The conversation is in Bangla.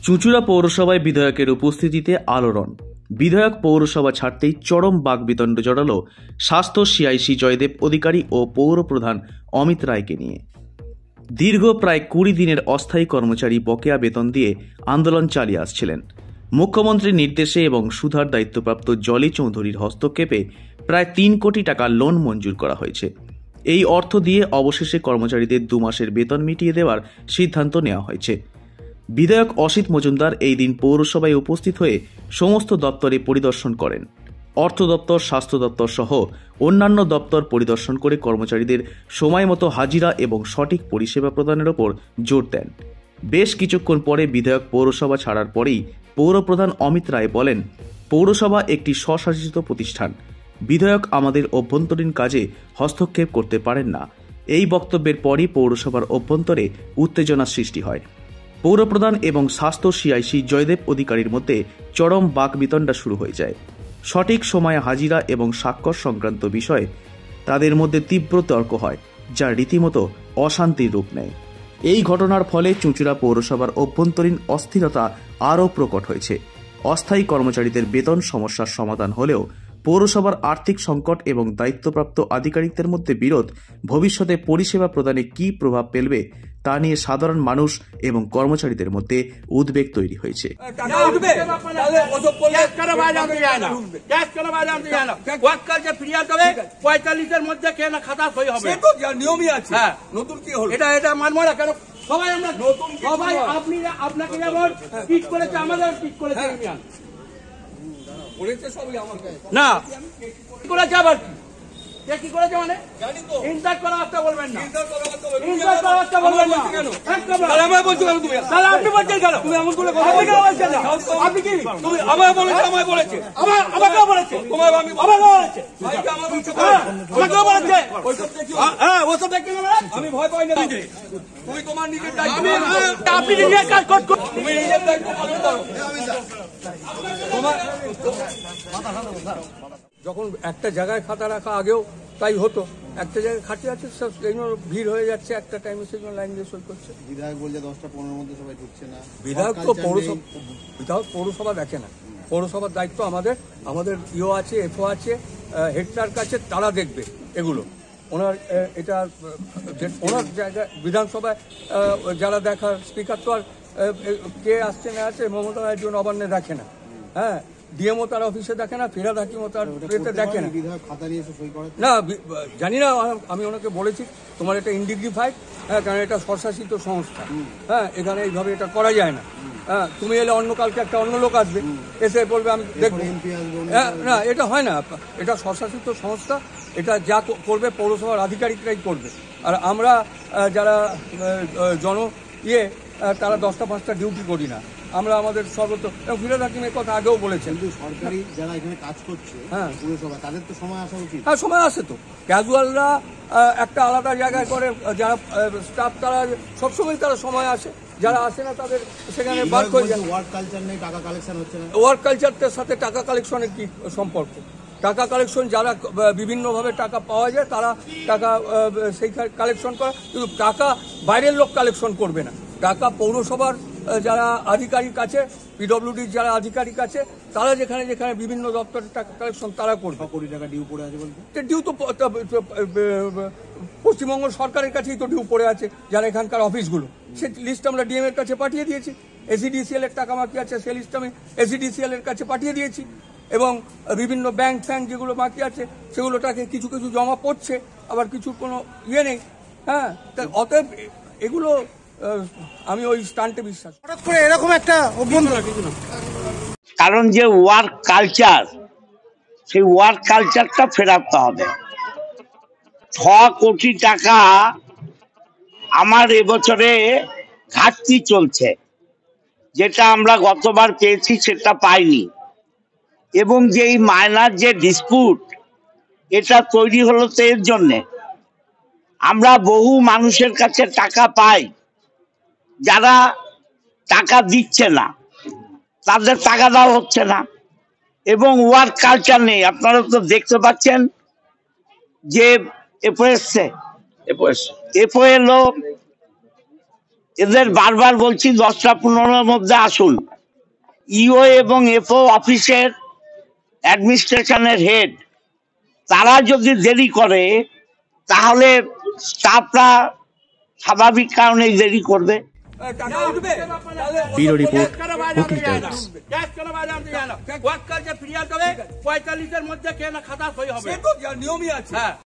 চুঁচুড়া পৌরসভায় বিধায়কের উপস্থিতিতে আলোড়ন। বিধায়ক পৌরসভা ছাড়তেই চরম বাকবিতণ্ড জড়ালো স্বাস্থ্য সিআইসি জয়দেব অধিকারী ও পৌর প্রধান অমিত রায়কে নিয়ে। দীর্ঘ প্রায় 20 দিনের অস্থায়ী কর্মচারী বকেয়া বেতন দিয়ে আন্দোলন চালিয়ে আসছিলেন। মুখ্যমন্ত্রীর নির্দেশে এবং সুধার দায়িত্বপ্রাপ্ত জলি চৌধুরীর হস্তক্ষেপে প্রায় 3 কোটি টাকা লোন মঞ্জুর করা হয়েছে। এই অর্থ দিয়ে অবশেষে কর্মচারীদের 2 মাসের বেতন মিটিয়ে দেওয়ার সিদ্ধান্ত নেওয়া হয়েছে। বিধায়ক অসিত মজুমদার এই দিন পৌরসভায় উপস্থিত হয়ে সমস্ত দপ্তরে পরিদর্শন করেন। অর্থ দপ্তর, স্বাস্থ্য দপ্তর সহ অন্যান্য দপ্তর পরিদর্শন করে কর্মচারীদের সময় মতো হাজিরা এবং সঠিক পরিষেবা প্রদানের ওপর জোর দেন। বেশ কিছুক্ষণ পরে বিধায়ক পৌরসভা ছাড়ার পরেই পৌরপ্রধান অমিত রায় বলেন, পৌরসভা একটি স্বশাসিত প্রতিষ্ঠান, বিধায়ক আমাদের অভ্যন্তরীণ কাজে হস্তক্ষেপ করতে পারেন না। এই বক্তব্যের পরই পৌরসভার অভ্যন্তরে উত্তেজনা সৃষ্টি হয়। পৌরপ্রধান এবং স্বাস্থ্য সিআইসি জয়দেব অধিকারীর মধ্যে চরম বাকবিতণ্ডা শুরু হয়ে যায়। সঠিক সময়ে হাজিরা এবং স্বাক্ষর সংক্রান্ত বিষয়ে তাদের মধ্যে তীব্র তর্ক হয়, যা রীতিমতো অশান্তির রূপ নেয়। এই ঘটনার ফলে চুঁচুড়া পৌরসভার অভ্যন্তরীণ অস্থিরতা আরও প্রকট হয়েছে। অস্থায়ী কর্মচারীদের বেতন সমস্যার সমাধান হলেও পৌরসভার আর্থিক সংকট এবং দায়িত্বপ্রাপ্ত আধিকারিকদের মধ্যে বিরোধ ভবিষ্যতে পরিষেবা প্রদানে কী প্রভাব ফেলবে তা নিয়ে সাধারণ মানুষ এবং কর্মচারীদের মধ্যে উদ্বেগ তৈরি হয়েছে। না করে যাবার কি করেছে মানে ইনসার্ট করা একটা বলবেন না, ইনসার্ট করা একটা বলবেন না। তাহলে আমি বলছি কেন তুমি? তাহলে আপনি বলছেন কেন? তুমি এমন করে কথা বলছেন না। আপনি কি তুমি আমায় বলেছে, আমায় বলেছে, আমাকে বলেছে, তোমায় আমি আমাকে বলেছে, ভাইকে আমাকে বলেছে, আমাকে বলেছে। হ্যাঁ ওসব দেখতে না, আমি ভয় পাই না। তুমি তোমার নিজের দায়িত্ব, আপনি নিজের কাজ করো, তুমি নিজের দায়িত্ব পালন করো। তোমার যখন একটা জায়গায় খাতা রাখা আগেও তাই হতো, একটা জায়গায় খাটি আছে সব এই ভিড় হয়ে যাচ্ছে, একটা টাইমে সেই লাইন দিয়ে সই করছে। বিধায়ক বলছে 10টা-15 মধ্যে সবাই ঢুকছে না। বিধায়ক তো পৌরসভা দেখে না। পৌরসভার দায়িত্ব আমাদের ইও আছে, এফও আছে, হেড ক্লার্ক আছে, তারা দেখবে এগুলো। ওনার এটা ওনার জায়গায় বিধানসভায় যারা দেখার স্পিকার তো আর কে আসছে না আছে মমতা ব্যানার্জি নবান্নে দেখে না। হ্যাঁ ডিএমও তার অফিসে দেখে না, ফেরা হাকিমও তার দেখে না। না জানি না, আমি ওনাকে বলেছি তোমার এটা ইনডিগনিফাইড, হ্যাঁ কারণ এটা স্বশাসিত সংস্থা, হ্যাঁ এখানে এইভাবে এটা করা যায় না। হ্যাঁ তুমি এলে অন্য কালকে একটা অন্য লোক আসবে, এসে বলবে আমি দেখবো। না এটা হয় না, এটা স্বশাসিত সংস্থা, এটা যা করবে পৌরসভার আধিকারিকরাই করবে। আর আমরা যারা তারা 10টা-5টা ডিউটি করি না, আমরা আমাদের সর্বত্র ফিরে থাকি। কথা আগেও বলেছেন, সরকারি যারা এখানে কাজ করছে, হ্যাঁ পুরসভা, তাদের তো সময় আসা উচিত। হ্যাঁ সময় আসে তো, ক্যাজুয়ালরা একটা আলাদা জায়গায় করে, যারা স্টাফ তারা সবসময় তারা সময় আসে, যারা আসে না তাদের সেখানে বাদ করে যায়। ওয়ার্ক কালচার নেই, টাকা কালেকশন হচ্ছে না। ওয়ার্ক কালচারটার সাথে টাকা কালেকশনের কি সম্পর্ক? টাকা কালেকশন যারা বিভিন্নভাবে টাকা পাওয়া যায় তারা টাকা সেই কালেকশন করে, কিন্তু টাকা বাইরের লোক কালেকশন করবে না। টাকা পৌরসভার যারা আধিকারিক আছে, পিডব্লিউডির যারা আধিকারিক আছে, তারা যেখানে যেখানে বিভিন্ন দপ্তরের টাকা কালেকশন তারা করবে। 100 কোটি টাকা ডিউ পড়ে আছে বলতে, ডিউ তো পশ্চিমবঙ্গ সরকারের কাছেই তো ডিউ পড়ে আছে, যারা এখানকার অফিসগুলো। সে লিস্ট আমরা ডিএম এর কাছে পাঠিয়ে দিয়েছি। এসিডিসিএল এর টাকা বাকি আছে, সে লিস্ট আমি এসিডিসিএল এর কাছে পাঠিয়ে দিয়েছি। এবং বিভিন্ন ব্যাংক যেগুলো বাকি আছে সেগুলোটাকে কিছু কিছু জমা পড়ছে, আবার কিছু কোনো নেই। হ্যাঁ অতএব এগুলো আমি ওই স্টান্টে বিশ্বাস করে এরকম একটা কারণ যে ওয়ার্ক কালচার, সেই ওয়ার্ক কালচারটা ফেরাতে হবে। 6 কোটি টাকা আমার এবছরে ঘাটতি চলছে, যেটা আমরা গতবার পেয়েছি সেটা পাইনি। এবং যে এই মাইনার যে ডিসপুট, এটা তৈরি হলো তো এর জন্যে। আমরা বহু মানুষের কাছে টাকা পাই, যারা টাকা দিচ্ছে না, তাদের টাকা দেওয়া হচ্ছে না, এবং ওয়ার্ক কালচার নেই। আপনারা তো দেখতে পাচ্ছেন যে এফও এলো, এদের বারবার বলছি 10টা-15টার মধ্যে আসুন। ইও এবং এফও অফিসের অ্যাডমিনিস্ট্রেশনের হেড তারা যদি দেরি করে তাহলে স্টাফরা স্বাভাবিক কারণেই দেরি করবে। টাকা উঠবে ব্যুরো রিপোর্ট, হুগলি টাইমস। সে তো নিয়মই আছে।